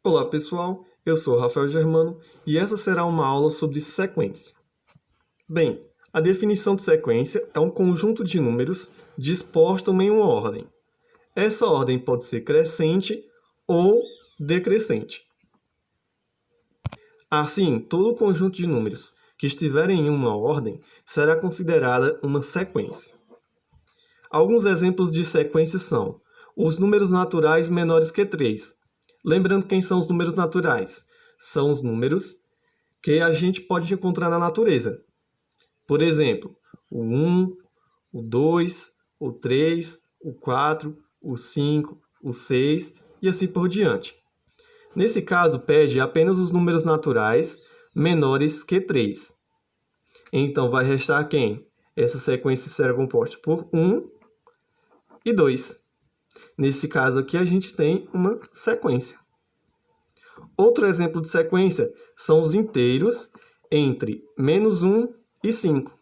Olá pessoal, eu sou Rafael Germano e essa será uma aula sobre sequência. Bem, a definição de sequência é um conjunto de números dispostos em uma ordem. Essa ordem pode ser crescente ou decrescente. Assim, todo conjunto de números que estiverem em uma ordem será considerada uma sequência. Alguns exemplos de sequência são os números naturais menores que 3. Lembrando quem são os números naturais? São os números que a gente pode encontrar na natureza. Por exemplo, o 1, o 2, o 3, o 4, o 5, o 6 e assim por diante. Nesse caso, pede apenas os números naturais menores que 3. Então, vai restar quem? Essa sequência será composta por 1 e 2. Nesse caso aqui, a gente tem uma sequência. Outro exemplo de sequência são os inteiros entre -1 e 5.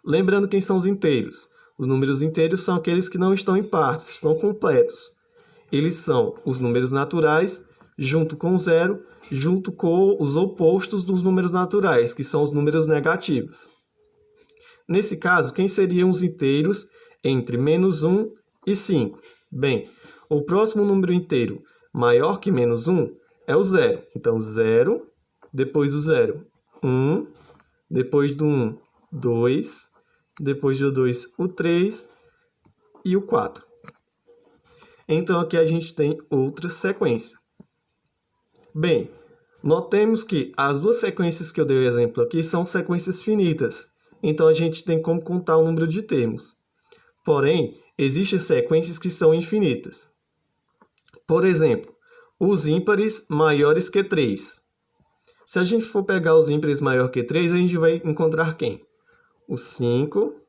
Lembrando quem são os inteiros. Os números inteiros são aqueles que não estão em partes, estão completos. Eles são os números naturais junto com o zero, junto com os opostos dos números naturais, que são os números negativos. Nesse caso, quem seriam os inteiros entre -1 e 5? Bem, o próximo número inteiro maior que -1 é o zero. Então, 0, depois do 0, 1, depois do 1, 2, depois do 2, o 3 e o 4. Então, aqui a gente tem outra sequência. Bem, notemos que as duas sequências que eu dei o exemplo aqui são sequências finitas. Então, a gente tem como contar o número de termos. Porém, existem sequências que são infinitas. Por exemplo, os ímpares maiores que 3. Se a gente for pegar os ímpares maior que 3, a gente vai encontrar quem? O 5,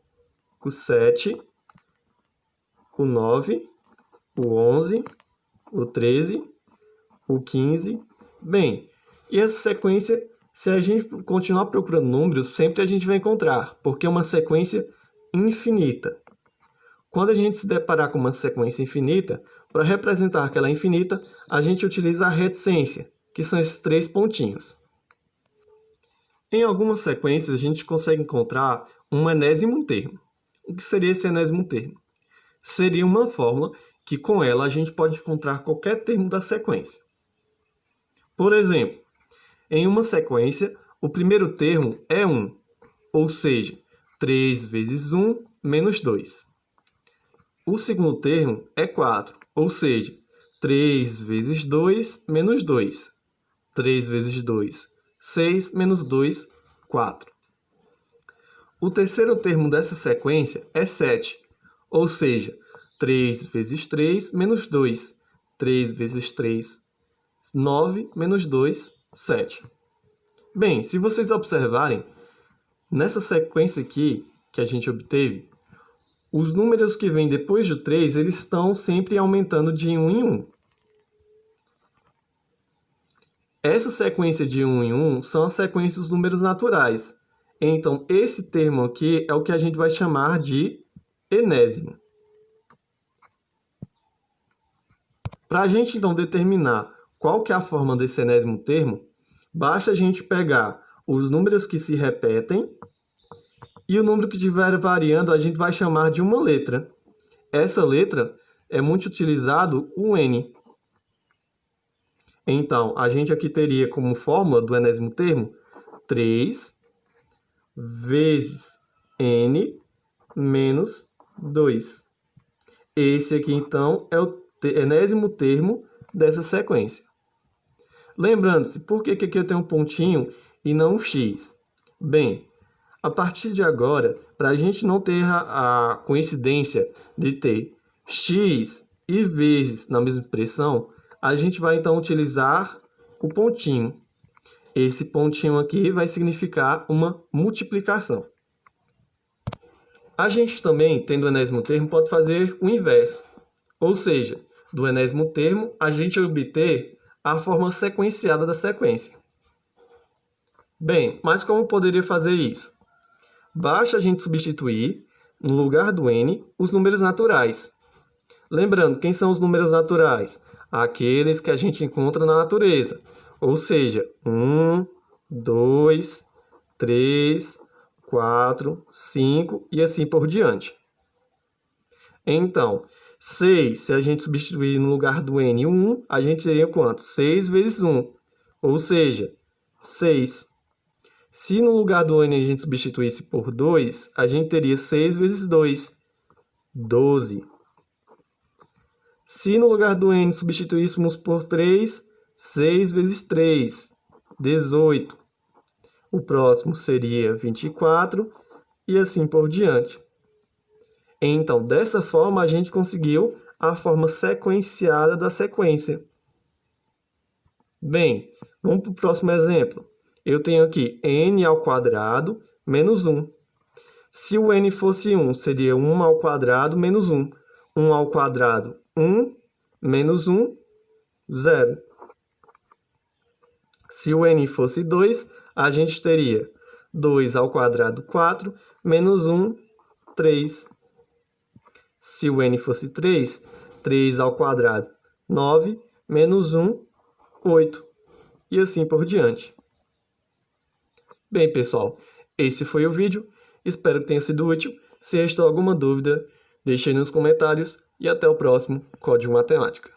o 7, o 9, o 11, o 13, o 15. Bem, e essa sequência, se a gente continuar procurando números, sempre a gente vai encontrar, porque é uma sequência infinita. Quando a gente se deparar com uma sequência infinita, para representar que ela é infinita, a gente utiliza a reticência, que são esses 3 pontinhos. Em algumas sequências, a gente consegue encontrar um enésimo termo. O que seria esse enésimo termo? Seria uma fórmula que, com ela, a gente pode encontrar qualquer termo da sequência. Por exemplo, em uma sequência, o primeiro termo é 1, ou seja, 3 vezes 1 menos 2. O segundo termo é 4, ou seja, 3 vezes 2 menos 2. 3 vezes 2, 6 menos 2, 4. O terceiro termo dessa sequência é 7, ou seja, 3 vezes 3 menos 2. 3 vezes 3, 9 menos 2, 7. Bem, se vocês observarem, nessa sequência aqui que a gente obteve, os números que vêm depois do 3, eles estão sempre aumentando de 1 em 1. Essa sequência de 1 em 1 são a sequência dos números naturais. Então, esse termo aqui é o que a gente vai chamar de enésimo. Para a gente, então, determinar qual que é a forma desse enésimo termo, basta a gente pegar os números que se repetem e o número que estiver variando a gente vai chamar de uma letra. Essa letra é muito utilizado o N. Então, a gente aqui teria como fórmula do enésimo termo 3 vezes N menos 2. Esse aqui, então, é o enésimo termo dessa sequência. Lembrando-se, por que aqui eu tenho um pontinho e não um X? Bem, a partir de agora, para a gente não ter a coincidência de ter X e vezes na mesma expressão, a gente vai então utilizar o pontinho. Esse pontinho aqui vai significar uma multiplicação. A gente também, tendo o enésimo termo, pode fazer o inverso. Ou seja, do enésimo termo, a gente obter a forma sequenciada da sequência. Bem, mas como poderia fazer isso? Basta a gente substituir, no lugar do N, os números naturais. Lembrando, quem são os números naturais? aqueles que a gente encontra na natureza. Ou seja, 1, 2, 3, 4, 5 e assim por diante. Então, 6, se a gente substituir no lugar do n 1, a gente teria quanto? 6 vezes 1, ou seja, 6. Se no lugar do n a gente substituísse por 2, a gente teria 6 vezes 2, 12. Se no lugar do n substituíssemos por 3, 6 vezes 3, 18. O próximo seria 24 e assim por diante. Então, dessa forma, a gente conseguiu a forma sequenciada da sequência. Bem, vamos para o próximo exemplo. Eu tenho aqui n ao quadrado menos 1. Se o n fosse 1, seria 1 ao quadrado menos 1. 1 ao quadrado, 1, menos 1, 0. Se o n fosse 2, a gente teria 2 ao quadrado, 4, menos 1, 3. Se o n fosse 3, 3 ao quadrado, 9, menos 1, 8. E assim por diante. Bem, pessoal, esse foi o vídeo. Espero que tenha sido útil. Se restou alguma dúvida, deixe aí nos comentários. E até o próximo Código Matemática.